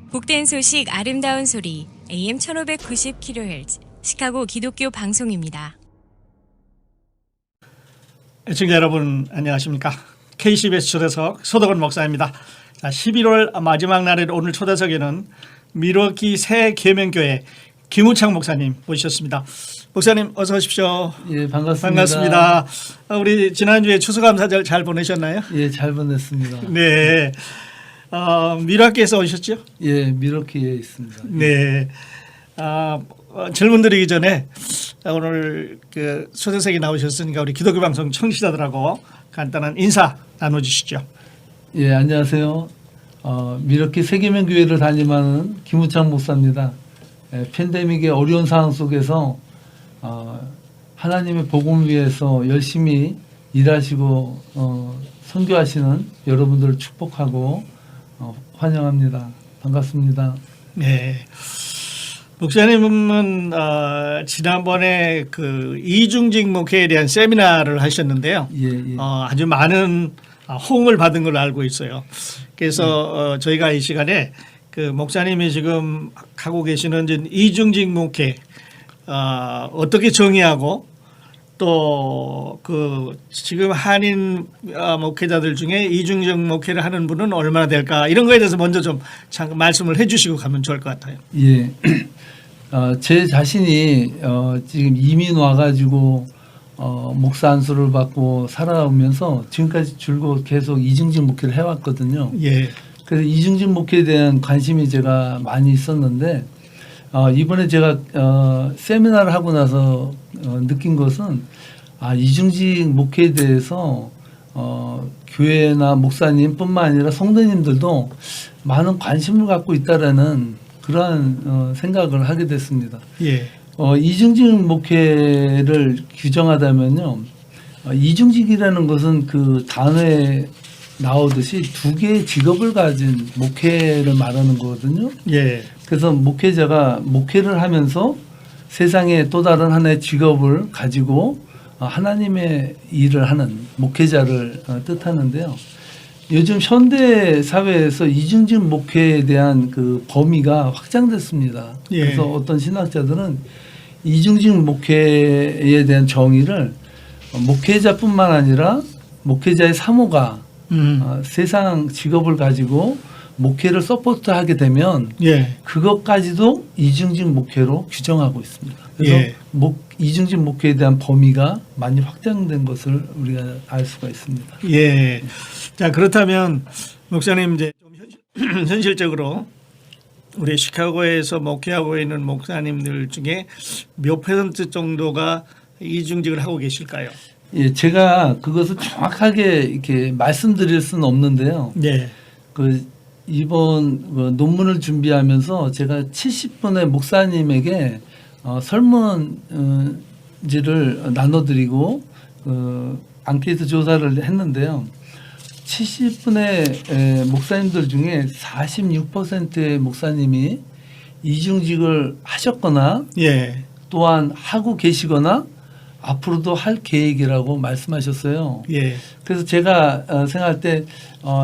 복된 소식 아름다운 소리 AM 1590kHz 시카고 기독교 방송입니다. 애청자 여러분 안녕하십니까? KCBS 초대석 소덕원 목사입니다. 자, 11월 마지막 날의 오늘 초대석에는 밀워키 새 계명교회 김우창 목사님 모셨습니다. 목사님 어서 오십시오. 예, 반갑습니다. 반갑습니다. 우리 지난주에 추수감사절 잘 보내셨나요? 예, 잘 보냈습니다. 네. 밀워키에서 오셨죠? 예, 밀워키에 있습니다. 네. 질문 드리기 전에 오늘 그 초대석에 나오셨으니까 우리 기독교 방송 청취자들하고 간단한 인사 나눠주시죠. 예, 안녕하세요. 밀워키 세계명교회를 담임하는 김우창 목사입니다. 팬데믹의 어려운 상황 속에서 하나님의 복음을 위해서 열심히 일하시고 선교하시는 여러분들을 축복하고 환영합니다. 반갑습니다. 네. 목사님은 지난번에 그 이중직 목회에 대한 세미나를 하셨는데요. 예, 예. 아주 많은 호응을 받은 걸로 알고 있어요. 그래서 저희가 이 시간에 그 목사님이 지금 하고 계시는 이중직 목회 어떻게 정의하고 또 그 지금 한인 목회자들 중에 이중직 목회를 하는 분은 얼마나 될까 이런 거에 대해서 먼저 좀 잠깐 말씀을 해주시고 가면 좋을 것 같아요. 예. 제 자신이 지금 이민 와가지고 목사 안수를 받고 살아오면서 지금까지 줄곧 계속 이중직 목회를 해왔거든요. 예. 그래서 이중직 목회에 대한 관심이 제가 많이 있었는데 이번에 제가 세미나를 하고 나서 느낀 것은 이중직 목회에 대해서 교회나 목사님뿐만 아니라 성도님들도 많은 관심을 갖고 있다라는 그러한 생각을 하게 됐습니다. 예. 이중직 목회를 규정하다면요, 이중직이라는 것은 그 단어에 나오듯이 두 개의 직업을 가진 목회를 말하는 거거든요. 예. 그래서 목회자가 목회를 하면서 세상에 또 다른 하나의 직업을 가지고 하나님의 일을 하는 목회자를 뜻하는데요. 요즘 현대 사회에서 이중직 목회에 대한 그 범위가 확장됐습니다. 예. 그래서 어떤 신학자들은 이중직 목회에 대한 정의를 목회자뿐만 아니라 목회자의 사모가 세상 직업을 가지고 목회를 서포트하게 되면 예. 그것까지도 이중직 목회로 규정하고 있습니다. 그래서 예. 이중직 목회에 대한 범위가 많이 확장된 것을 우리가 알 수가 있습니다. 예. 자, 그렇다면 목사님 이제 좀 현실적으로 우리 시카고에서 목회하고 있는 목사님들 중에 몇 퍼센트 정도가 이중직을 하고 계실까요? 예, 제가 그것을 정확하게 이렇게 말씀드릴 수는 없는데요. 네. 이번 논문을 준비하면서 제가 70분의 목사님에게 설문지를 나눠드리고 앙케이트 조사를 했는데요. 70분의 목사님들 중에 46%의 목사님이 이중직을 하셨거나 예. 또한 하고 계시거나 앞으로도 할 계획이라고 말씀하셨어요. 예. 그래서 제가 생각할 때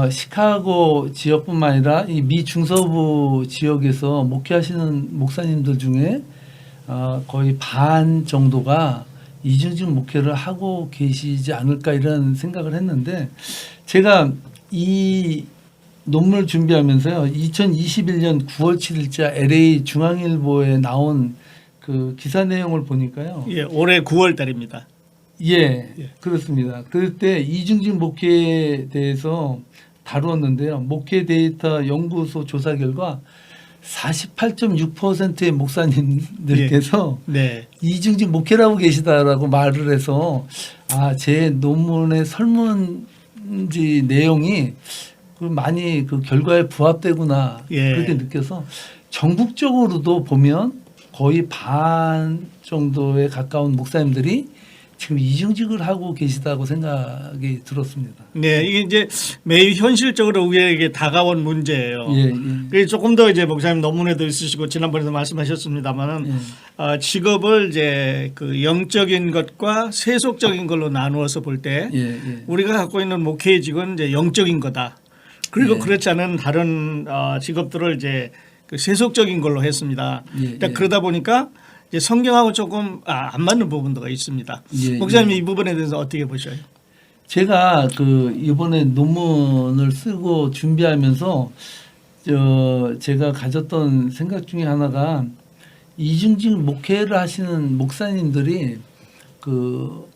시카고 지역뿐만 아니라 이 미 중서부 지역에서 목회하시는 목사님들 중에 거의 반 정도가 이중직 목회를 하고 계시지 않을까 이런 생각을 했는데 제가 이 논문을 준비하면서요. 2021년 9월 7일자 LA 중앙일보에 나온 그 기사 내용을 보니까요. 예. 올해 9월 달입니다. 예, 그렇습니다. 그때 이중직 목회에 대해서 다루었는데요. 목회 데이터 연구소 조사 결과 48.6%의 목사님들께서 네. 이중직 목회라고 계시다라고 말을 해서 제 논문의 설문지 내용이 많이 그 결과에 부합되구나 예. 그렇게 느껴서 전국적으로도 보면 거의 반 정도에 가까운 목사님들이 지금 이중직을 하고 계시다고 생각이 들었습니다. 네, 이게 이제 매우 현실적으로 우리에게 다가온 문제예요. 예, 예. 그래서 조금 더 이제 목사님 논문에도 있으시고 지난번에도 말씀하셨습니다만은 직업을 이제 그 영적인 것과 세속적인 걸로 나누어서 볼 때 우리가 갖고 있는 목회직은 이제 영적인 거다. 그리고 그렇지 않은 다른 직업들을 이제 그 세속적인 걸로 했습니다. 예. 그러다 보니까 이제 성경하고 조금 안 맞는 부분도 있습니다. 예, 목사님 예. 이 부분에 대해서 어떻게 보셔요? 제가 그 이번에 논문을 쓰고 준비하면서 제가 가졌던 생각 중에 하나가 이중직 목회를 하시는 목사님들이 그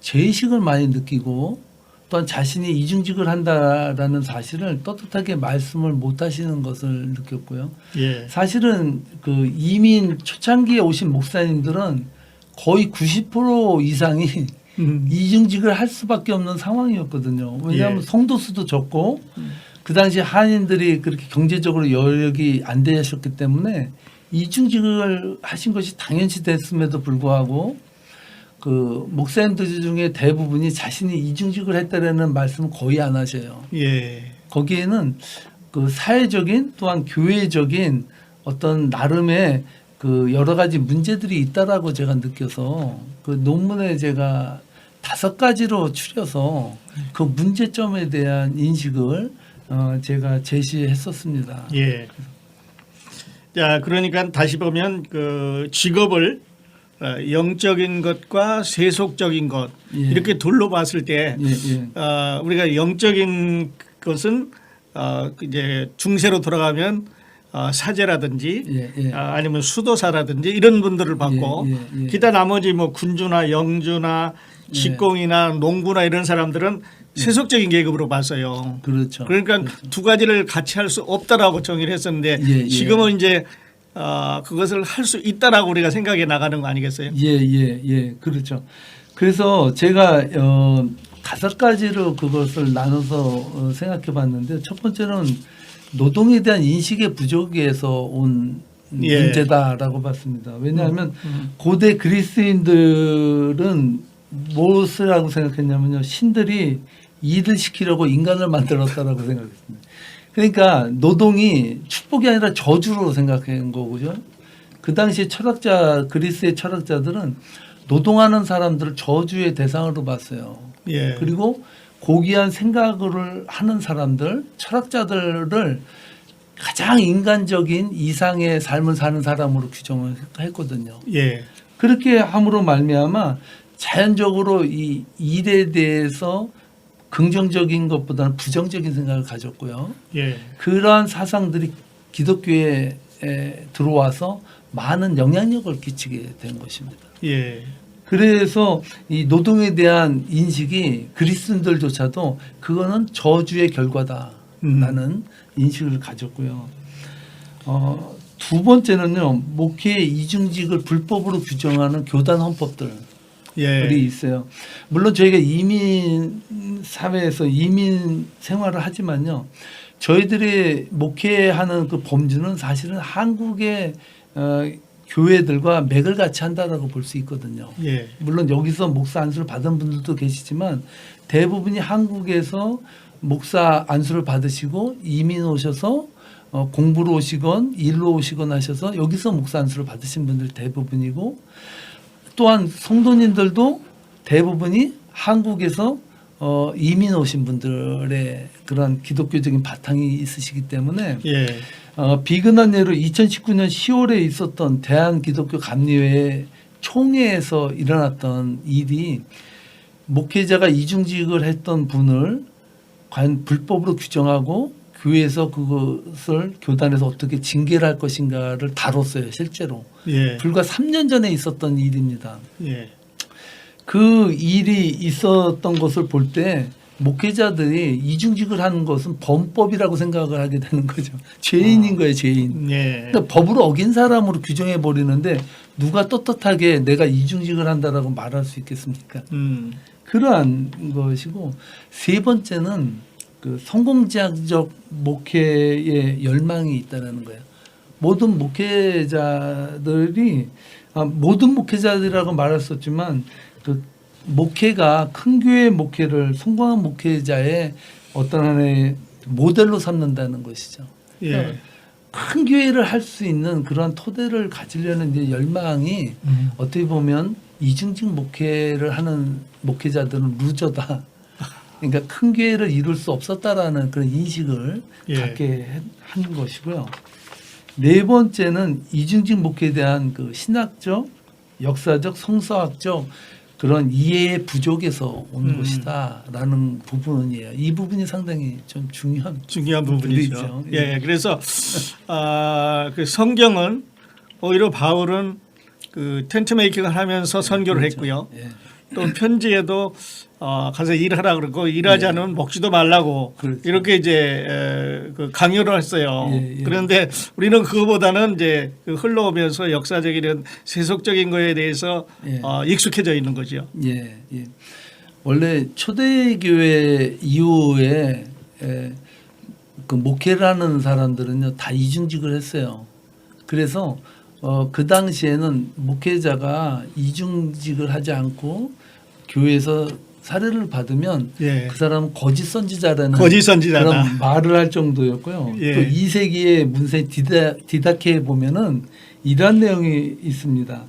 죄의식을 많이 느끼고 또한 자신이 이중직을 한다라는 사실을 떳떳하게 말씀을 못 하시는 것을 느꼈고요. 예. 사실은 그 이민 초창기에 오신 목사님들은 거의 90% 이상이 이중직을 할 수밖에 없는 상황이었거든요. 왜냐하면 예. 성도 수도 적고 그 당시 한인들이 그렇게 경제적으로 여력이 안 되셨기 때문에 이중직을 하신 것이 당연시 됐음에도 불구하고 그 목사님들 중에 대부분이 자신이 이중직을 했다라는 말씀을 거의 안 하셔요. 예. 거기에는 그 사회적인 또한 교회적인 어떤 나름의 그 여러 가지 문제들이 있다라고 제가 느껴서 그 논문에 제가 5가지로 추려서 그 문제점에 대한 인식을 제가 제시했었습니다. 예. 자, 그러니까 다시 보면 그 직업을 영적인 것과 세속적인 것 예. 이렇게 둘로 봤을 때 예, 예. 우리가 영적인 것은 이제 중세로 돌아가면 사제라든지 예, 예. 아니면 수도사라든지 이런 분들을 받고 예, 예, 예. 기타 나머지 뭐 군주나 영주나 직공이나 농부나 이런 사람들은 세속적인 계급으로 봤어요. 그렇죠. 그러니까 그렇죠. 두 가지를 같이 할 수 없다라고 정의를 했었는데 예, 예. 지금은 이제 그것을 할 수 있다라고 우리가 생각해 나가는 거 아니겠어요? 예. 그렇죠. 그래서 제가 5가지로 그것을 나눠서 생각해 봤는데 첫 번째는 노동에 대한 인식의 부족에서 온 예. 문제다라고 봤습니다. 왜냐하면 고대 그리스인들은 무엇이라고 생각했냐면요. 신들이 일을 시키려고 인간을 만들었다라고 생각했습니다. 그러니까 노동이 축복이 아니라 저주로 생각한 거고요. 그 당시 그리스의 철학자들은 노동하는 사람들을 저주의 대상으로 봤어요. 예. 그리고 고귀한 생각을 하는 사람들, 철학자들을 가장 인간적인 이상의 삶을 사는 사람으로 규정을 했거든요. 예. 그렇게 함으로 말미암아 자연적으로 이 일에 대해서 긍정적인 것보다는 부정적인 생각을 가졌고요. 예. 그러한 사상들이 기독교에 들어와서 많은 영향력을 끼치게 된 것입니다. 예. 그래서 이 노동에 대한 인식이 그리스도인들조차도 그거는 저주의 결과다라는 인식을 가졌고요. 두 번째는요, 목회의 이중직을 불법으로 규정하는 교단 헌법들. 예. 있어요. 물론 저희가 이민 사회에서 이민 생활을 하지만요. 저희들이 목회하는 그 범주는 사실은 한국의 교회들과 맥을 같이 한다라고 볼 수 있거든요. 예. 물론 여기서 목사 안수를 받은 분들도 계시지만 대부분이 한국에서 목사 안수를 받으시고 이민 오셔서 공부로 오시건 일로 오시건 하셔서 여기서 목사 안수를 받으신 분들 대부분이고 또한 성도님들도 대부분이 한국에서 이민 오신 분들의 그런 기독교적인 바탕이 있으시기 때문에 예. 비근한 예로 2019년 10월에 있었던 대한기독교 감리회 총회에서 일어났던 일이 목회자가 이중직을 했던 분을 과연 불법으로 규정하고 교회에서 그것을 교단에서 어떻게 징계를 할 것인가를 다뤘어요. 실제로. 예. 불과 3년 전에 있었던 일입니다. 예. 그 일이 있었던 것을 볼 때 목회자들이 이중직을 하는 것은 범법이라고 생각을 하게 되는 거죠. 죄인인 거예요, 죄인. 예. 그러니까 법을 어긴 사람으로 규정해 버리는데 누가 떳떳하게 내가 이중직을 한다라고 말할 수 있겠습니까? 그러한 것이고 세 번째는 그 성공지향적 목회의 열망이 있다는 거예요. 모든 목회자들이 모든 목회자들이라고 말했었지만 그 목회가 큰 교회 목회를 성공한 목회자의 어떤 하나의 모델로 삼는다는 것이죠. 예. 큰 교회를 할 수 있는 그런 토대를 가지려는 이제 열망이 어떻게 보면 이중직 목회를 하는 목회자들은 루저다. 그러니까 큰 교회를 이룰 수 없었다라는 그런 인식을 예. 갖게 하는 것이고요. 네 번째는 이중직 목회에 대한 그 신학적, 역사적, 성서학적 그런 이해의 부족에서 온 것이다라는 부분이에요. 이 부분이 상당히 좀 중요한 부분이죠. 부분이죠. 예, 그래서 그 성경은 오히려 바울은 그 텐트 메이킹을 하면서 선교를 그렇죠. 했고요. 예. 또 편지에도 가서 일하라 그러고 일하지 않으면 먹지도 말라고 그렇죠. 이렇게 이제 그 강요를 했어요. 예, 예. 그런데 우리는 그거보다는 이제 그 흘러오면서 역사적인 세속적인 거에 대해서 예. 익숙해져 있는 거죠. 예, 예. 원래 초대교회 이후에 그 목회를 하는 사람들은요 다 이중직을 했어요. 그래서 그 당시에는 목회자가 이중직을 하지 않고 교회에서 사례를 받으면 예. 그 사람은 거짓 선지자라는 거짓 선지자다. 그런 말을 할 정도였고요. 예. 또 2세기의 문세 디다케에 보면은 이런 내용이 있습니다.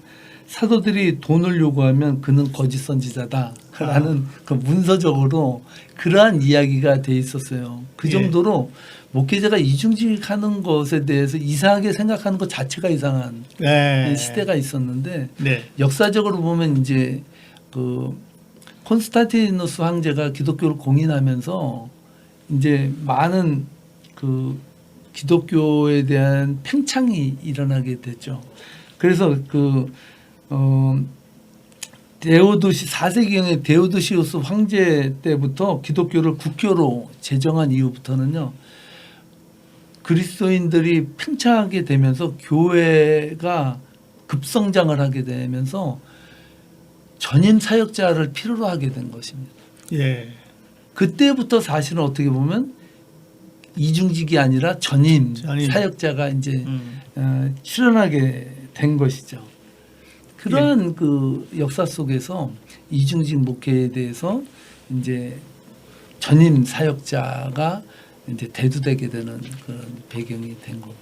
사도들이 돈을 요구하면 그는 거짓 선지자다라는 그 문서적으로 그러한 이야기가 돼 있었어요. 그 예. 정도로 목회자가 이중직하는 것에 대해서 이상하게 생각하는 것 자체가 이상한 네. 시대가 있었는데 네. 역사적으로 보면 이제 그 콘스탄티누스 황제가 기독교를 공인하면서 이제 많은 그 기독교에 대한 팽창이 일어나게 됐죠. 그래서 데오도시 4세기경의 데오도시우스 황제 때부터 기독교를 국교로 제정한 이후부터는요. 그리스도인들이 팽창하게 되면서 교회가 급성장을 하게 되면서 전임 사역자를 필요로 하게 된 것입니다. 예. 그때부터 사실은 어떻게 보면 이중직이 아니라 전임 사역자가 이제 출연하게 된 것이죠. 그러한 그 역사 속에서 이중직 목회에 대해서 이제 전임 사역자가 이제 대두되게 되는 그런 배경이 된 거고요.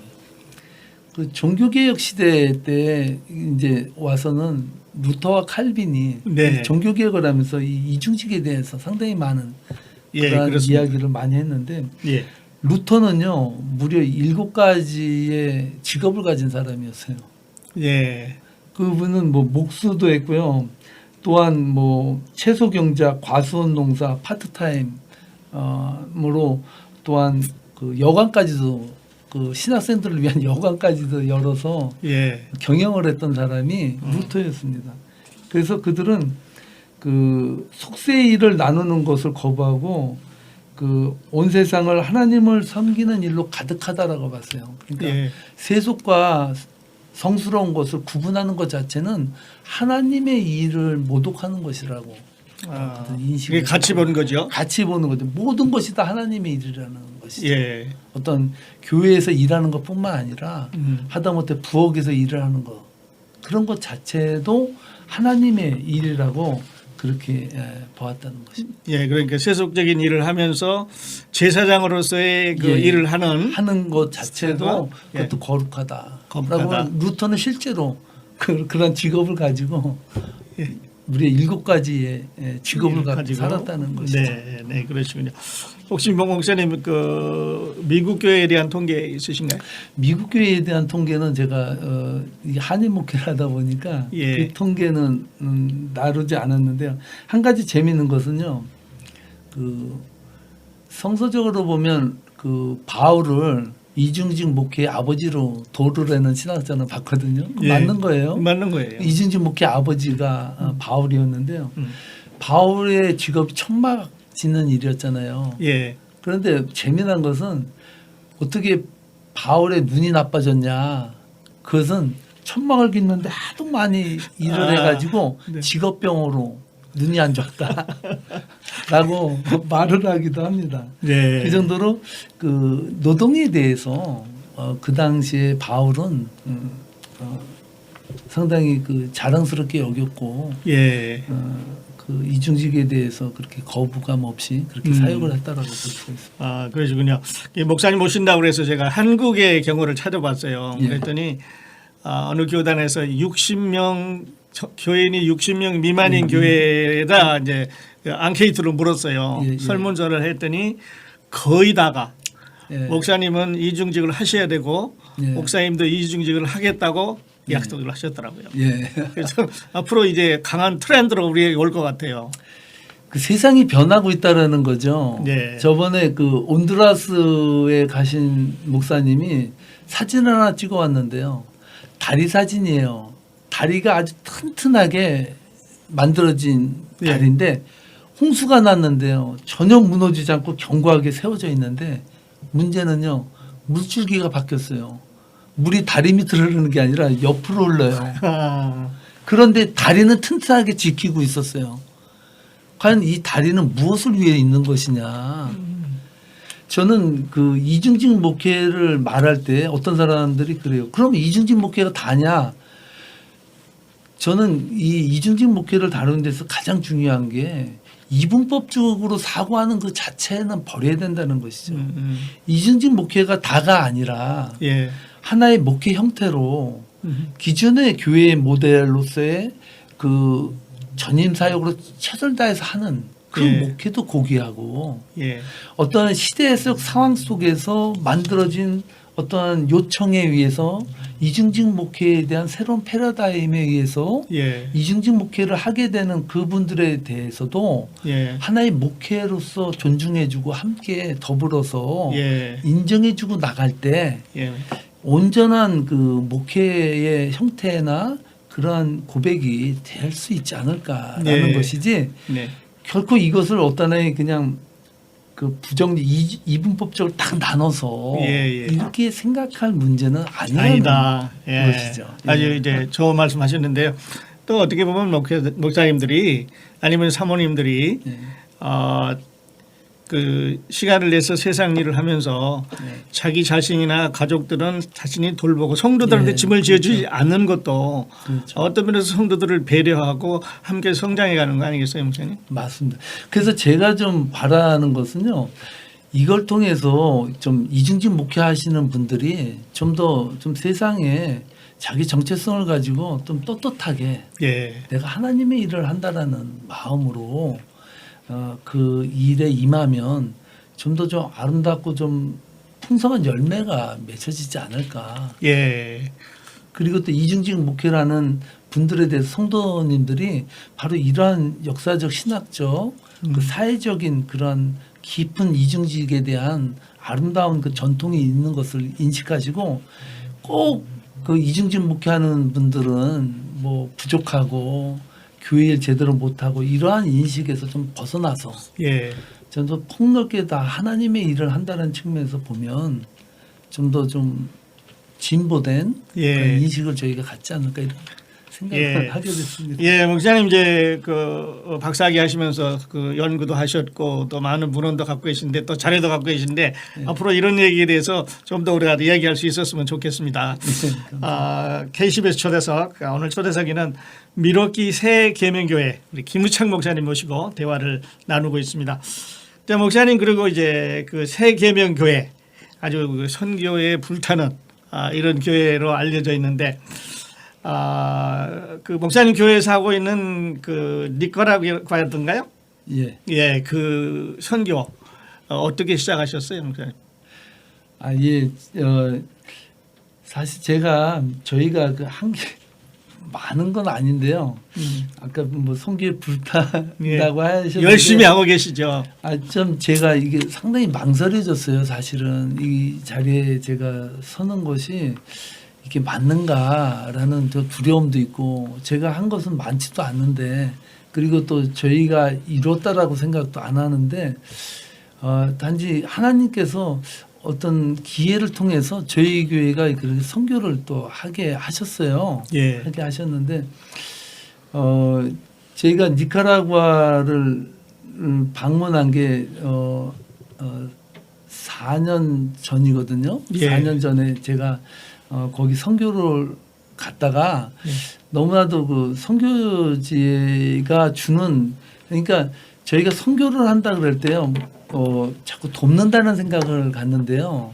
그 종교개혁 시대 때 이제 와서는 루터와 칼빈이 네. 종교개혁을 하면서 이 이중직에 대해서 상당히 많은 예, 그런 그렇습니다. 이야기를 많이 했는데 예. 루터는요 무려 7가지의 직업을 가진 사람이었어요. 예. 그분은 뭐 목수도 했고요. 또한 뭐 채소 경작, 과수원 농사, 파트타임으로 또한 그 여관까지도 그 신학생들을 위한 여관까지도 열어서 예. 경영을 했던 사람이 루터였습니다. 그래서 그들은 그 속세의 일을 나누는 것을 거부하고 그 온 세상을 하나님을 섬기는 일로 가득하다라고 봤어요. 그러니까 예. 세속과 성스러운 것을 구분하는 것 자체는 하나님의 일을 모독하는 것이라고 인식을 이게 같이 보는 거죠. 같이 보는 거죠. 모든 것이 다 하나님의 일이라는 것이죠. 예. 어떤 교회에서 일하는 것뿐만 아니라 하다못해 부엌에서 일을 하는 것 그런 것 자체도 하나님의 일이라고 그렇게 보았다는 것입니다. 예, 그러니까 세속적인 일을 하면서 제사장으로서의 그 예, 일을 하는 것 자체도 예. 그것도 거룩하다. 거룩하다. 라고 루터는 실제로 그런 직업을 가지고 예. 무려 7가지의 직업을 갖고 가지고. 살았다는 것이죠. 네, 네, 그렇군요. 혹시 명 목사님 그 미국 교회에 대한 통계 있으신가요? 미국 교회에 대한 통계는 제가 이 한인 목회를 하다 보니까 예. 그 통계는 나르지 않았는데요. 한 가지 재미있는 것은요. 그 성서적으로 보면 그 바울을 이중직 목회의 아버지로 도를 하는 신학자는 봤거든요. 예. 맞는 거예요. 맞는 거예요. 이중직 목회 아버지가 바울이었는데요. 바울의 직업이 천막 짓는 일이었잖아요. 예. 그런데 재미난 것은 어떻게 바울의 눈이 나빠졌냐. 그것은 천막을 깃는데 하도 많이 일을 해가지고 네. 직업병으로 눈이 안 좋았다. 라고 말을 하기도 합니다. 네. 그 정도로 그 노동에 대해서 그 당시에 바울은 상당히 그 자랑스럽게 여겼고 예. 그 이중직에 대해서 그렇게 거부감 없이 그렇게 사역을 했다라고 볼 수가 있습니다. 아, 그러시군요. 이 목사님 모신다고 그래서 제가 한국의 경우를 찾아봤어요. 예. 그랬더니 어느 교단에서 60명 교인이 60명 미만인 교회에다 이제 앙케이트로 물었어요. 예, 예. 설문조사를 했더니 거의 다가 예. 목사님은 이중직을 하셔야 되고 예. 목사님도 이중직을 하겠다고 약속을 하셨더라고요. 예. 그래서 앞으로 이제 강한 트렌드로 우리에게 올 것 같아요. 그 세상이 변하고 있다라는 거죠. 네. 저번에 그 온두라스에 가신 목사님이 사진 하나 찍어 왔는데요. 다리 사진이에요. 다리가 아주 튼튼하게 만들어진 예. 다리인데 홍수가 났는데요. 전혀 무너지지 않고 견고하게 세워져 있는데 문제는요. 물줄기가 바뀌었어요. 물이 다리 밑으로 흐르는 게 아니라 옆으로 흘러요. 아, 그런데 다리는 튼튼하게 지키고 있었어요. 과연 이 다리는 무엇을 위해 있는 것이냐. 저는 그 이중직 목회를 말할 때 어떤 사람들이 그래요. 그럼 이중직 목회가 다냐? 저는 이 이중직 목회를 다루는 데서 가장 중요한 게 이분법적으로 사고하는 그 자체는 버려야 된다는 것이죠. 이중직 목회가 다가 아니라 예. 하나의 목회 형태로 기존의 교회의 모델로서의 그 전임 사역으로 최선을 다해서 하는 그 예. 목회도 고귀하고 예. 어떤 시대적 상황 속에서 만들어진 어떠한 요청에 의해서 이중직 목회에 대한 새로운 패러다임에 의해서 예. 이중직 목회를 하게 되는 그분들에 대해서도 예. 하나의 목회로서 존중해주고 함께 더불어서 예. 인정해주고 나갈 때 예. 온전한 그 목회의 형태나 그러한 고백이 될 수 있지 않을까라는 네. 것이지 네. 결코 이것을 어떤 애 그냥 그 부정리 이분법적으로 딱 나눠서 예, 예. 이렇게 생각할 문제는 아니다. 예. 것이죠. 아주 예. 이제 좋은 말씀하셨는데요. 또 어떻게 보면 목사님들이 아니면 사모님들이 예. 그 시간을 내서 세상 일을 하면서 네. 자기 자신이나 가족들은 자신이 돌보고 성도들한테 예, 짐을 지어주지 않는 것도 그렇죠. 어떤 면에서 성도들을 배려하고 함께 성장해가는 거 아니겠어요, 목사님? 맞습니다. 그래서 제가 좀 바라는 것은요. 이걸 통해서 좀 이중직 목회하시는 분들이 좀 더 좀 세상에 자기 정체성을 가지고 좀 떳떳하게 예, 내가 하나님의 일을 한다라는 마음으로 그 일에 임하면 좀 더 좀 아름답고 좀 풍성한 열매가 맺혀지지 않을까. 예, 그리고 또 이중직 목회라는 분들에 대해서 성도님들이 바로 이러한 역사적 신학적 그 사회적인 그런 깊은 이중직에 대한 아름다운 그 전통이 있는 것을 인식하시고 꼭 그 이중직 목회하는 분들은 뭐 부족하고 교회 일 제대로 못하고 이러한 인식에서 좀 벗어나서 예, 좀 더 폭넓게 다 하나님의 일을 한다는 측면에서 보면 좀 더 좀 진보된 예. 그런 인식을 저희가 갖지 않을까 이런 생각을 예. 하게 됐습니다. 예, 목사님 이제 그 박사학위 하시면서 그 연구도 하셨고 또 많은 문헌도 갖고 계신데 또 자료도 갖고 계신데 앞으로 이런 얘기에 대해서 좀 더 우리가 이야기할 수 있었으면 좋겠습니다. KCBS 초대석 오늘 초대석에는 미러키 새 계명교회 우리 김우창 목사님 모시고 대화를 나누고 있습니다. 자, 목사님 그리고 이제 그 새 계명교회 아주 그 선교에 불타는 이런 교회로 알려져 있는데. 그 목사님 교회에서 하고 있는 그 니카라과였던가요? 예. 예, 그 선교 어떻게 시작하셨어요, 목사님? 예. 사실 저희가 그 한 게 많은 건 아닌데요. 아까 뭐 성교에 불탄다고 하셨는데 열심히 하고 계시죠. 좀 제가 이게 상당히 망설여졌어요. 사실은 이 자리에 제가 서는 것이 이게 맞는가라는 또 두려움도 있고 제가 한 것은 많지도 않는데 그리고 또 저희가 이뤘다라고 생각도 안 하는데 단지 하나님께서 어떤 기회를 통해서 저희 교회가 그렇게 선교를 또 하게 하셨어요. 예. 하게 하셨는데 저희가 니카라과를 방문한 게 4년 전이거든요. 예. 4년 전에 제가 거기 선교를 갔다가 너무나도 그 선교지가 주는 그러니까 저희가 선교를 한다 그럴 때요 자꾸 돕는다는 생각을 갖는데요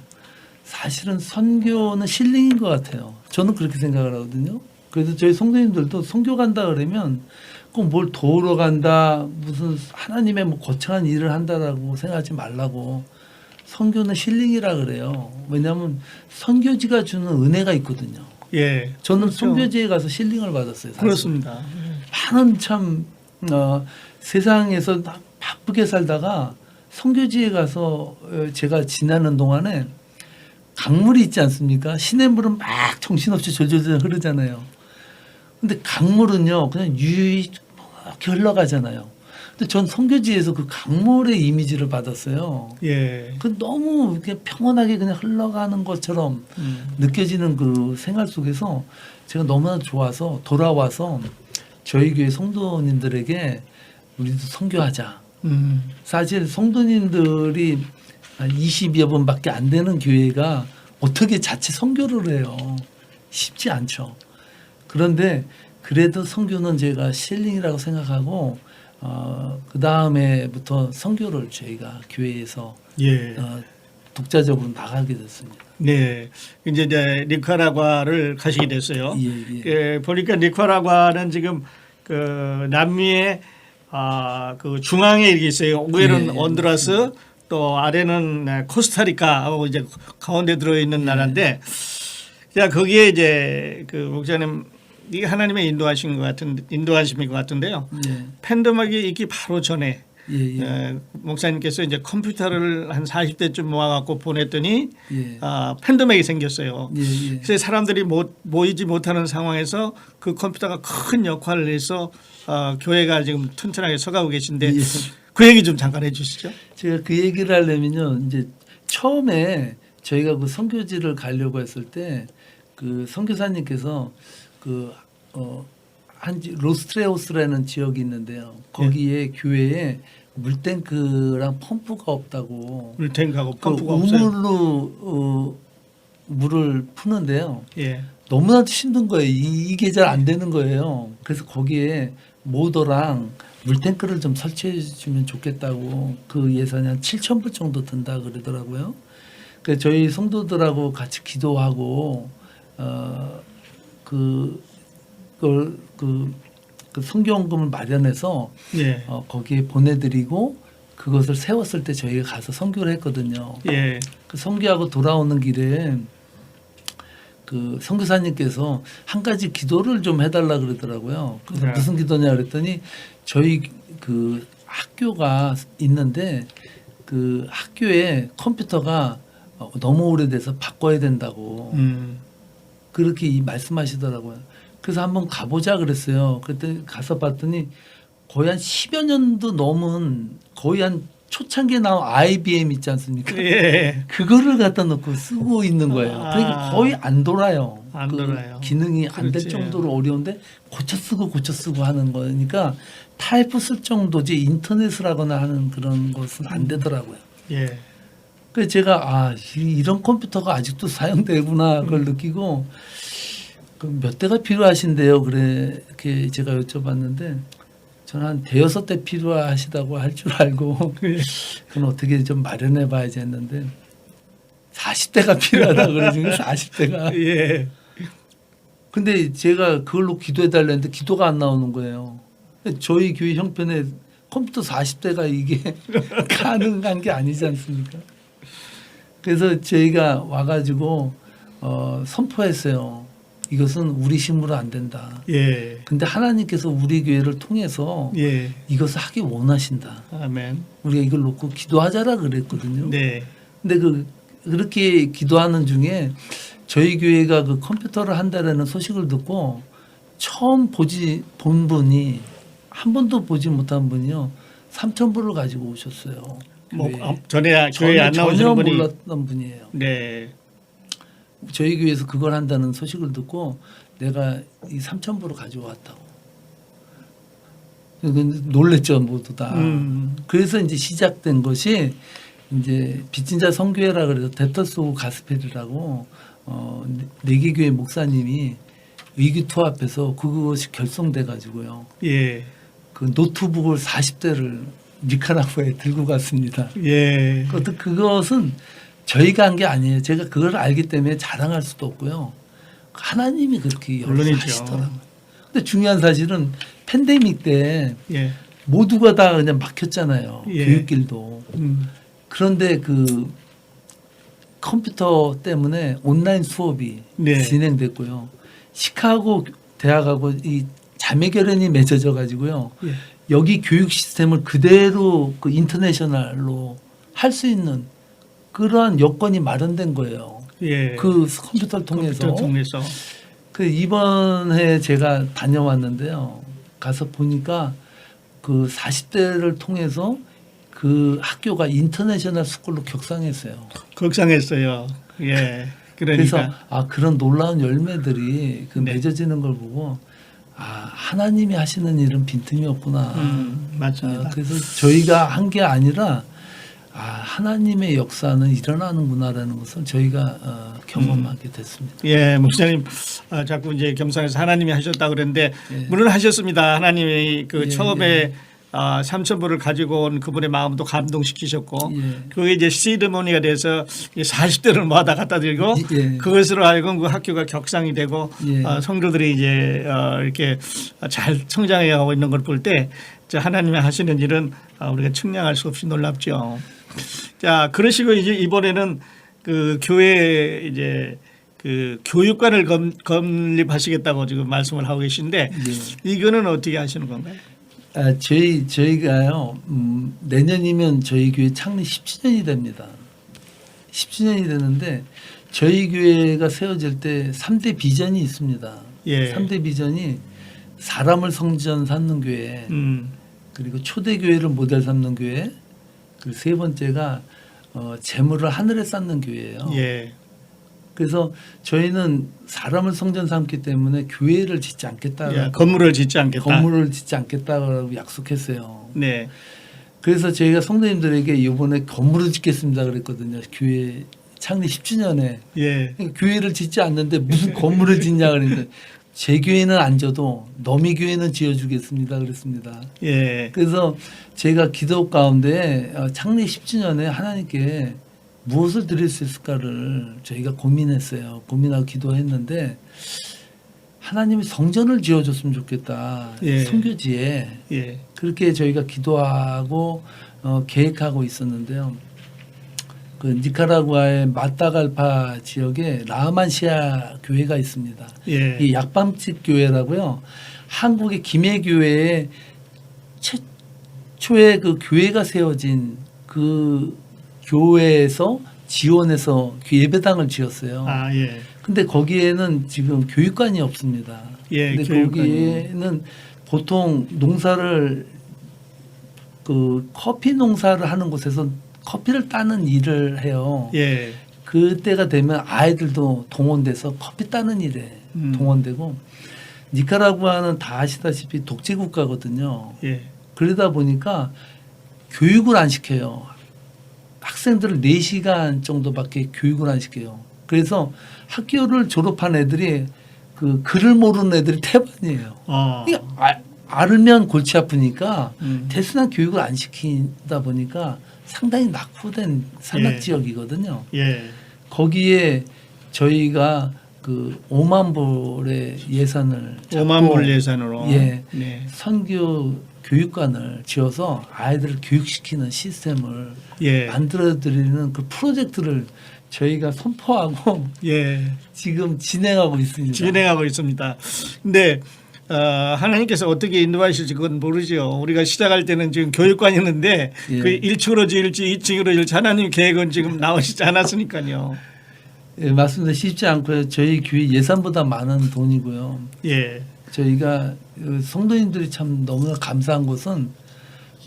사실은 선교는 힐링인 것 같아요. 저는 그렇게 생각을 하거든요. 그래서 저희 성도님들도 선교 간다 그러면 꼭 뭘 도우러 간다, 무슨 하나님의 뭐 거창한 일을 한다라고 생각하지 말라고. 선교는 힐링이라 그래요. 왜냐하면 선교지가 주는 은혜가 있거든요. 예. 저는 그렇죠. 선교지에 가서 힐링을 받았어요. 사실. 그렇습니다. 많은 참 세상에서 바쁘게 살다가 선교지에 가서 제가 지나는 동안에 강물이 있지 않습니까? 시냇물은 막 정신없이 졸졸 흐르잖아요. 근데 강물은요 그냥 유유히 이렇게 흘러가잖아요. 근데 전 선교지에서 그 강물의 이미지를 받았어요. 예. 그 너무 이렇게 평온하게 그냥 흘러가는 것처럼 느껴지는 그 생활 속에서 제가 너무나 좋아서 돌아와서 저희 교회 성도님들에게 우리도 선교하자. 사실 성도님들이 한 20여 번밖에 안 되는 교회가 어떻게 자체 선교를 해요. 쉽지 않죠. 그런데 그래도 선교는 제가 힐링이라고 생각하고 그 다음에부터 선교를 저희가 교회에서 예. 독자적으로 나가게 됐습니다. 네. 이제 니카라과를 가시게 됐어요. 예. 예, 보니까 니카라과는 지금 그 남미의 그 중앙에 이렇게 있어요. 위에는 예, 온두라스 또 아래는 코스타리카하고 이제 가운데 들어 있는 나라인데 자, 거기에 이제 그 목사님 이게 하나님의 인도하심인 것 같은데요. 예. 팬데믹이 있기 바로 전에 예. 목사님께서 이제 컴퓨터를 한 40대쯤 모아갖고 보냈더니 예. 팬데믹이 생겼어요. 예. 그래서 사람들이 모이지 못하는 상황에서 그 컴퓨터가 큰 역할을 해서 교회가 지금 튼튼하게 서가고 계신데 예. 그 얘기 좀 잠깐 해주시죠. 제가 그 얘기를 하려면요. 이제 처음에 저희가 그 선교지를 가려고 했을 때 그 선교사님께서 로스트레오스라는 지역이 있는데요. 거기에 교회에 물탱크랑 펌프가 없다고. 물탱크하고 그 펌프가 없어요. 우물로 물을 푸는데요. 예. 너무나도 힘든 거예요. 이게 잘 안 되는 거예요. 그래서 거기에 모더랑 물탱크를 좀 설치해 주면 좋겠다고 그 예산이 한 7,000불 정도 든다 그러더라고요. 그래서 저희 성도들하고 같이 기도하고 그 선교원금을 마련해서 예. 거기에 보내드리고 그것을 세웠을 때 저희가 가서 선교를 했거든요. 예. 그 선교하고 돌아오는 길에 그 선교사님께서 한 가지 기도를 좀 해달라 그러더라고요. 그래서 네. 무슨 기도냐 그랬더니 저희 그 학교가 있는데 그 학교에 컴퓨터가 너무 오래돼서 바꿔야 된다고 그렇게 말씀하시더라고요. 그래서 한번 가보자 그랬어요. 그때 가서 봤더니 거의 한 10여 년도 넘은 거의 한 초창기에 나온 IBM 있지 않습니까? 예. 그거를 갖다 놓고 쓰고 있는 거예요. 그러니까 거의 안 돌아요. 안 돌아요. 기능이 안 될 그렇지. 정도로 어려운데 고쳐 쓰고 하는 거니까 타이프 쓸 정도지 인터넷을 하거나 하는 그런 것은 안 되더라고요. 예. 그래서 제가 이런 컴퓨터가 아직도 사용되구나 그걸 느끼고 그럼 몇 대가 필요하신데요? 그래 이렇게 제가 여쭤봤는데 저는 한 대여섯 대 필요하시다고 할 줄 알고 그건 어떻게 좀 마련해 봐야지 했는데 40대가 필요하다 그러시면 40대가. 예. 근데 제가 그걸로 기도해 달랬는데 기도가 안 나오는 거예요. 저희 교회 형편에 컴퓨터 40대가 이게 가능한 게 아니지 않습니까? 그래서 저희가 와가지고 선포했어요. 이것은 우리 힘으로 안 된다. 예. 근데 하나님께서 우리 교회를 통해서 예. 이것을 하기 원하신다. 아멘. 우리가 이걸 놓고 기도하자라 그랬거든요. 네. 근데 그렇게 기도하는 중에 저희 교회가 그 컴퓨터를 한다라는 소식을 듣고 처음 본 분이 한 번도 보지 못한 분이요 3,000불을 가지고 오셨어요. 뭐 교회에. 전에 교회 안 나오시는 전혀 분이 몰랐던 분이에요. 네. 저희 교회에서 그걸 한다는 소식을 듣고 내가 이 3,000불을 가지고 왔다고. 놀랬죠 모두 다. 그래서 이제 시작된 것이 이제 빚진 자 선교회라 그래서 데터스 가스펠이라고 네개 교회 목사님이 의기투합해서 그것이 결성돼 가지고요. 예. 그 노트북을 40대를 니카라과에 들고 갔습니다. 예. 그것은 저희가 한 게 아니에요. 제가 그걸 알기 때문에 자랑할 수도 없고요. 하나님이 그렇게 물론이죠. 하시더라고요. 근데 중요한 사실은 팬데믹 때 예. 모두가 다 그냥 막혔잖아요. 예. 교육길도. 그런데 그 컴퓨터 때문에 온라인 수업이 네. 진행됐고요. 시카고 대학하고 이 자매 결연이 맺어져 가지고요. 예. 여기 교육 시스템을 그대로 그 인터내셔널로 할 수 있는 그러한 여건이 마련된 거예요. 예. 그 컴퓨터를 통해서. 컴퓨터 통해서. 그 이번에 제가 다녀왔는데요. 가서 보니까 그 40대를 통해서 그 학교가 인터내셔널 스쿨로 격상했어요. 걱정했어요. 예. 그러니까. 그래서 아 그런 놀라운 열매들이 그 네. 맺어지는 걸 보고 아 하나님이 하시는 일은 빈틈이 없구나. 맞습니다. 그래서 저희가 한 게 아니라 아 하나님의 역사는 일어나는구나라는 것을 저희가 경험하게 됐습니다. 예, 목사님 자꾸 이제 겸상에서 하나님이 하셨다 그랬는데 예. 물론 하셨습니다. 하나님이 그 예, 처음에 3,000불을 가지고 온 그분의 마음도 감동시키셨고 예. 그게 이제 시드모니가 돼서 40대를 모아다 갖다 드리고 예. 그것으로 하여금 그 학교가 격상이 되고 예. 성도들이 이제 이렇게 잘 성장해 가고 있는 걸 볼 때 하나님이 하시는 일은 우리가 측량할 수 없이 놀랍죠. 자, 그러시고 이제 이번에는 그 교회 이제 그 교육관을 건립하시겠다고 지금 말씀을 하고 계신데 이거는 어떻게 하시는 건가요? 아, 저희가요 내년이면 저희 교회 창립 10주년이 됩니다. 10주년이 되는데 저희 교회가 세워질 때 3대 비전이 있습니다. 예. 3대 비전이 사람을 성전 삼는 교회, 그리고 초대 교회를 모델 삼는 교회, 그리고 세 번째가 재물을 하늘에 쌓는 교회예요. 예. 그래서 저희는 사람을 성전 삼기 때문에 교회를 짓지 않겠다. 예, 건물을 짓지 않겠다. 건물을 짓지 않겠다고 약속했어요. 네. 그래서 저희가 성도님들에게 이번에 건물을 짓겠습니다 그랬거든요. 교회 창립 10주년에 예. 교회를 짓지 않는데 무슨 건물을 짓냐 그랬는데 제 교회는 안 져도 너미 교회는 지어주겠습니다 그랬습니다. 예. 그래서 제가 기도 가운데 창립 10주년에 하나님께 무엇을 드릴 수 있을까를 저희가 고민했어요. 고민하고 기도했는데 하나님이 성전을 지어줬으면 좋겠다. 예. 선교지에. 예. 그렇게 저희가 기도하고 계획하고 있었는데요. 그 니카라구아의 마타갈파 지역에 라마시아 교회가 있습니다. 예. 이 약밤집 교회라고요. 한국의 김해교회에 최초의 그 교회가 세워진 그 교회에서 지원해서 그 예배당을 지었어요. 아, 예. 근데 거기에는 지금 교육관이 없습니다. 예, 근데 교육관이. 거기에는 보통 농사를 그 커피 농사를 하는 곳에서 커피를 따는 일을 해요. 예. 그때가 되면 아이들도 동원돼서 커피 따는 일에 동원되고 니카라구아는 다 아시다시피 독재 국가거든요. 예. 그러다 보니까 교육을 안 시켜요. 학생들을 4시간 정도밖에 교육을 안 시켜요. 그래서 학교를 졸업한 애들이 그 글을 모르는 애들이 태반이에요. 그러니까 알면 골치 아프니까 대순한 교육을 안 시키다 보니까 상당히 낙후된 산악 예. 지역이거든요. 예. 거기에 저희가 그 5만 불의 예산을 5만 불 예산으로. 예. 네. 선교 교육관을 지어서 아이들을 교육시키는 시스템을 예. 만들어드리는 그 프로젝트를 저희가 선포하고 예. 지금 진행하고 있습니다. 진행하고 있습니다. 근데 하나님께서 어떻게 인도하실지 그건 모르죠. 우리가 시작할 때는 지금 교육관이었는데 예. 그 1층으로 지을지 2층으로 지을지 하나님 계획은 지금 나오시지 않았으니까요. 예, 맞습니다. 쉽지 않고요. 저희 교회 예산보다 많은 돈이고요. 예. 저희가 성도님들이 참 너무나 감사한 것은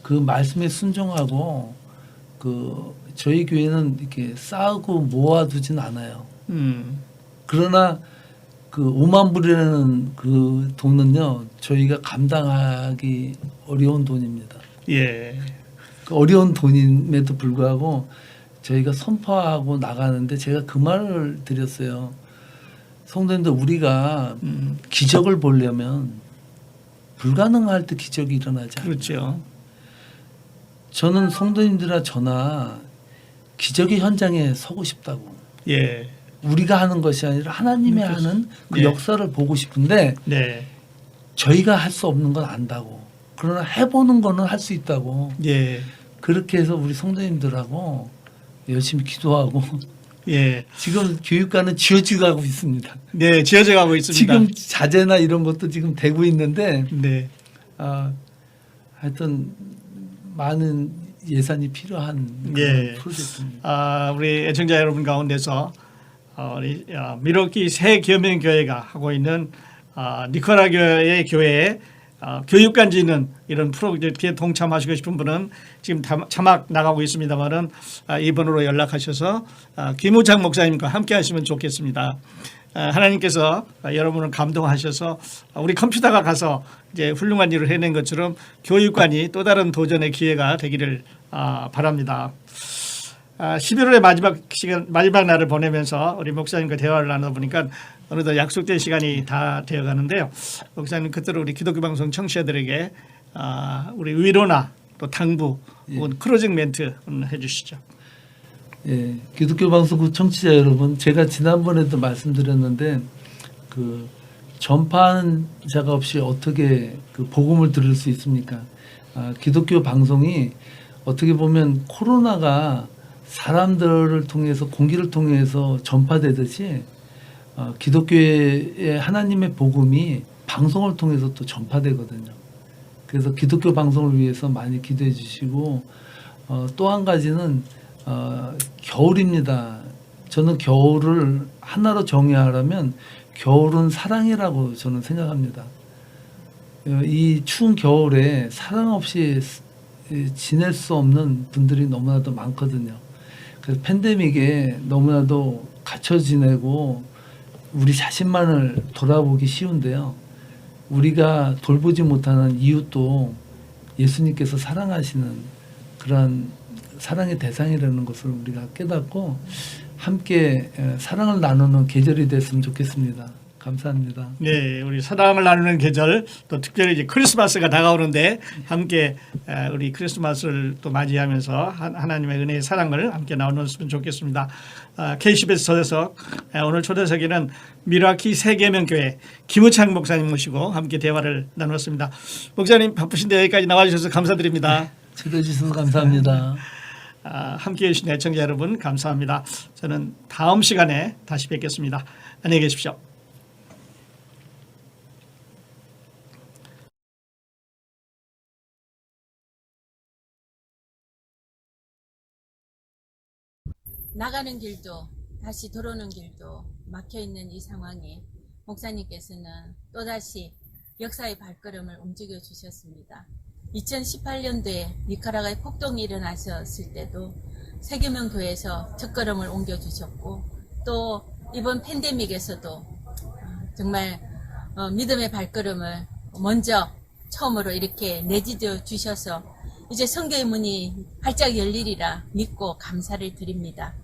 그 말씀에 순종하고 그 저희 교회는 이렇게 쌓고 모아두진 않아요. 그러나 그 5만 불이라는 그 돈은요 저희가 감당하기 어려운 돈입니다. 예. 그 어려운 돈임에도 불구하고 저희가 선포하고 나가는데 제가 그 말을 드렸어요. 성도님들 우리가 기적을 보려면 불가능할 때 기적이 일어나지 않아요. 그렇죠. 저는 성도님들이나 저나 기적의 현장에 서고 싶다고. 저희가 할 수 없는 건 안다고. 그러나 해보는 거는 할 수 있다고. 예. 그렇게 해서 우리 성도님들하고 열심히 기도하고 예. 지금 교육과는 지어지고 가고 있습니다. 네, 지어져 가고 있습니다. 지금 자재나 이런 것도 지금 되고 있는데 네. 하여튼 많은 예산이 필요한 그런 예. 프로젝트입니다. 우리 애청자 여러분 가운데서 우리 미러키 새 겸행교회가 하고 있는 니카라과의 교회에 교육관 짓는 이런 프로젝트에 동참하시고 싶은 분은 지금 자막 나가고 있습니다만은 이 번호로 연락하셔서 김우창 목사님과 함께 하시면 좋겠습니다. 하나님께서 여러분을 감동하셔서 우리 컴퓨터가 가서 이제 훌륭한 일을 해낸 것처럼 교육관이 또 다른 도전의 기회가 되기를 바랍니다. 11월의 마지막 날을 보내면서 우리 목사님과 대화를 나눠보니까 어느덧 약속된 시간이 다 되어가는데요. 목사님 그때로 우리 기독교 방송 청취자들에게 우리 위로나 또 당부 혹은 클로징 멘트 해주시죠. 예, 기독교 방송국 청취자 여러분, 제가 지난번에도 말씀드렸는데 그 전파하는 자가 없이 어떻게 그 복음을 들을 수 있습니까? 기독교 방송이 어떻게 보면 코로나가 사람들을 통해서 공기를 통해서 전파되듯이 기독교의 하나님의 복음이 방송을 통해서 또 전파되거든요. 그래서 기독교 방송을 위해서 많이 기도해 주시고 또 한 가지는 겨울입니다. 저는 겨울을 하나로 정의하라면 겨울은 사랑이라고 저는 생각합니다. 이 추운 겨울에 사랑 없이 지낼 수 없는 분들이 너무나도 많거든요. 그래서 팬데믹에 너무나도 갇혀 지내고 우리 자신만을 돌아보기 쉬운데요. 우리가 돌보지 못하는 이웃도 예수님께서 사랑하시는 그러한 사랑의 대상이라는 것을 우리가 깨닫고 함께 사랑을 나누는 계절이 됐으면 좋겠습니다. 감사합니다. 네, 우리 사랑을 나누는 계절 또 특별히 이제 크리스마스가 다가오는데 함께 우리 크리스마스를 또 맞이하면서 하나님의 은혜의 사랑을 함께 나누었으면 좋겠습니다. KCBS 초대석 오늘 초대석에는 미라키 세계명교회 김우창 목사님 모시고 함께 대화를 나누었습니다. 목사님 바쁘신데 여기까지 나와주셔서 감사드립니다. 초대해 주셔서 감사합니다. 함께해 주신 애청자 여러분 감사합니다. 저는 다음 시간에 다시 뵙겠습니다. 안녕히 계십시오. 나가는 길도 다시 들어오는 길도 막혀있는 이 상황에 목사님께서는 또다시 역사의 발걸음을 움직여 주셨습니다. 2018년도에 니카라과의 폭동이 일어나셨을 때도 세계명교회에서 첫걸음을 옮겨주셨고 또 이번 팬데믹에서도 정말 믿음의 발걸음을 먼저 처음으로 이렇게 내디뎌 주셔서 이제 성교의 문이 활짝 열리리라 믿고 감사를 드립니다.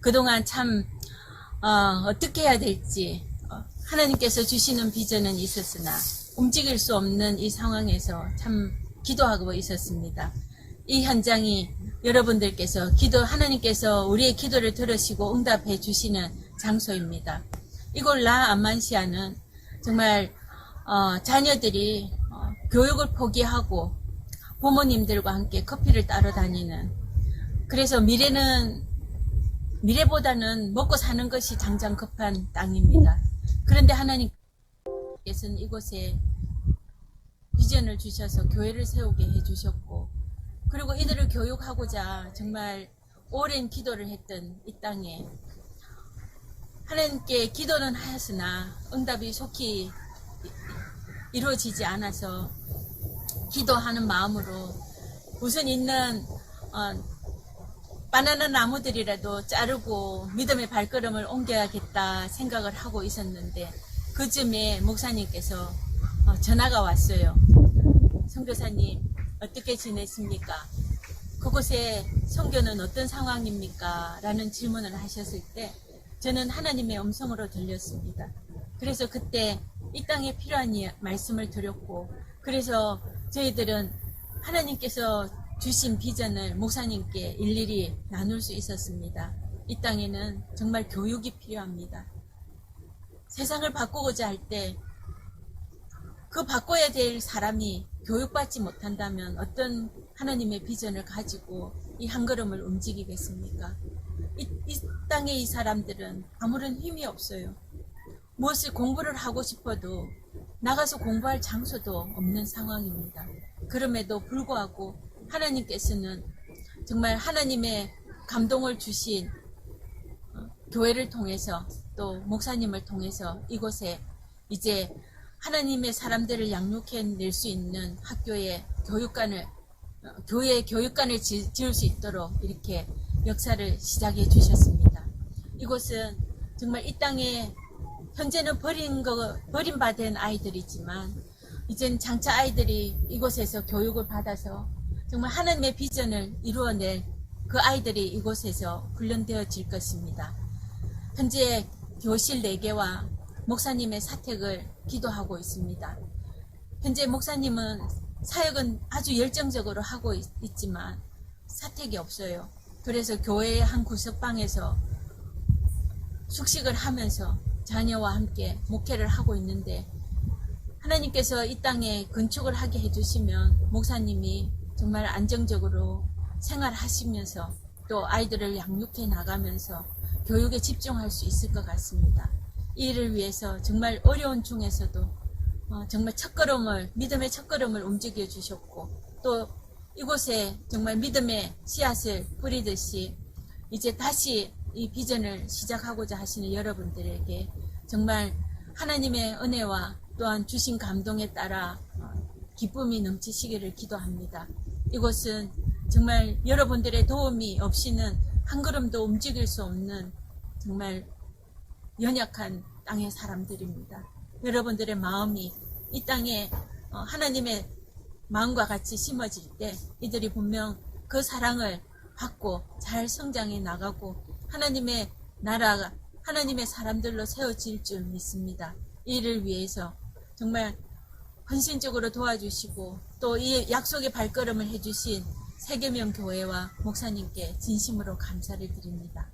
그동안 참 어떻게 해야 될지 하나님께서 주시는 비전은 있었으나 움직일 수 없는 이 상황에서 참 기도하고 있었습니다. 이 현장이 여러분들께서 하나님께서 우리의 기도를 들으시고 응답해 주시는 장소입니다. 이곳 라 암만시아는 정말 자녀들이 교육을 포기하고 부모님들과 함께 커피를 따러 다니는, 그래서 미래보다는 먹고 사는 것이 당장 급한 땅입니다. 그런데 하나님께서는 이곳에 비전을 주셔서 교회를 세우게 해주셨고, 그리고 이들을 교육하고자 정말 오랜 기도를 했던 이 땅에 하나님께 기도는 하였으나 응답이 속히 이루어지지 않아서 기도하는 마음으로 우선 있는 바나나 나무들이라도 자르고 믿음의 발걸음을 옮겨야겠다 생각을 하고 있었는데 그 즈음에 목사님께서 전화가 왔어요. 선교사님 어떻게 지내십니까? 그곳에 선교는 어떤 상황입니까? 라는 질문을 하셨을 때 저는 하나님의 음성으로 들렸습니다. 그래서 그때 이 땅에 필요한 말씀을 드렸고, 그래서 저희들은 하나님께서 주신 비전을 목사님께 일일이 나눌 수 있었습니다. 이 땅에는 정말 교육이 필요합니다. 세상을 바꾸고자 할 때 그 바꿔야 될 사람이 교육받지 못한다면 어떤 하나님의 비전을 가지고 이 한 걸음을 움직이겠습니까? 이 땅의 이 사람들은 아무런 힘이 없어요. 무엇을 공부를 하고 싶어도 나가서 공부할 장소도 없는 상황입니다. 그럼에도 불구하고 하나님께서는 정말 하나님의 감동을 주신 교회를 통해서 또 목사님을 통해서 이곳에 이제 하나님의 사람들을 양육해낼 수 있는 학교의 교회의 교육관을 지을 수 있도록 이렇게 역사를 시작해 주셨습니다. 이곳은 정말 이 땅에 현재는 버림받은 아이들이지만 이젠 장차 아이들이 이곳에서 교육을 받아서 정말 하나님의 비전을 이루어낼 그 아이들이 이곳에서 훈련되어질 것입니다. 현재 교실 4개와 목사님의 사택을 기도하고 있습니다. 현재 목사님은 사역은 아주 열정적으로 하고 있지만 사택이 없어요. 그래서 교회의 한 구석방에서 숙식을 하면서 자녀와 함께 목회를 하고 있는데 하나님께서 이 땅에 건축을 하게 해주시면 목사님이 정말 안정적으로 생활하시면서 또 아이들을 양육해 나가면서 교육에 집중할 수 있을 것 같습니다. 이 일을 위해서 정말 어려운 중에서도 정말 믿음의 첫걸음을 움직여 주셨고 또 이곳에 정말 믿음의 씨앗을 뿌리듯이 이제 다시 이 비전을 시작하고자 하시는 여러분들에게 정말 하나님의 은혜와 또한 주신 감동에 따라 기쁨이 넘치시기를 기도합니다. 이곳은 정말 여러분들의 도움이 없이는 한 걸음도 움직일 수 없는 정말 연약한 땅의 사람들입니다. 여러분들의 마음이 이 땅에 하나님의 마음과 같이 심어질 때 이들이 분명 그 사랑을 받고 잘 성장해 나가고 하나님의 나라가 하나님의 사람들로 세워질 줄 믿습니다. 이 일을 위해서 정말 헌신적으로 도와주시고 또 이 약속의 발걸음을 해주신 세계명 교회와 목사님께 진심으로 감사를 드립니다.